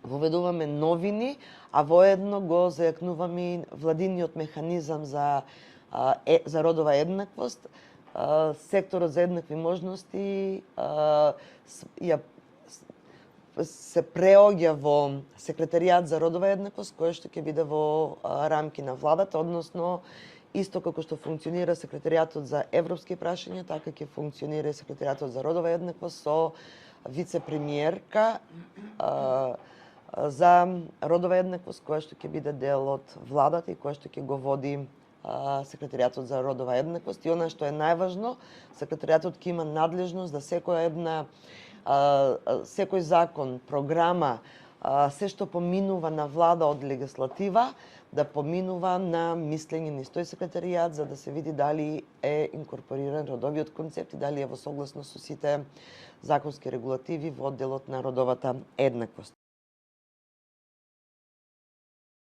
воведуваме новини, а воедно го зајакнуваме и владиниот механизам за родова еднаквост. Секторот за еднакви можности се преоѓа во Секретаријат за родова еднаквост, кој што ќе биде во рамки на владата, односно исто како што функционира Секретаријатот за европски прашања, така ќе функционира и Секретаријатот за родова еднаквост со вице-премиерка за родова еднаквост, која што ќе биде дел од владата и која што ќе го води Секретаријатот за родова еднаквост. И она што е најважно, Секретаријатот ќе има надлежност да секој закон, програма, се што поминува на влада од легислатива, да поминува на мислење низ тој секретаријат, за да се види дали е инкорпориран родовиот концепт и дали е во согласност со сите законски регулативи во одделот на родовата еднаквост.